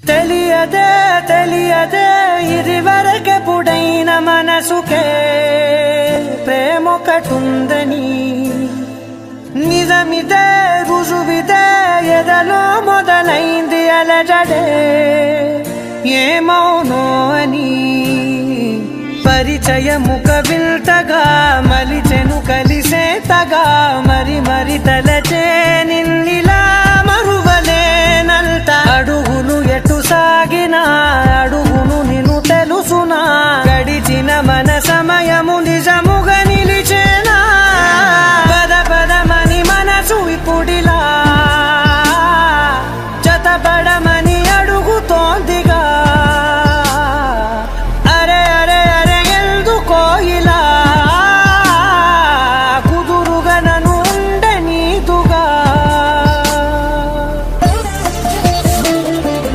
తెలియదే తెలియదే ఇది వరకెప్పుడైన మనసుకే ప్రేమొకటుందని నిజమిదే రుజువిదే ఎదలో మొదలైంది అలజడే ఏమౌనో అని పరిచయముక విల్తగా మలిచెను కలిసే తగా మరి మరి తల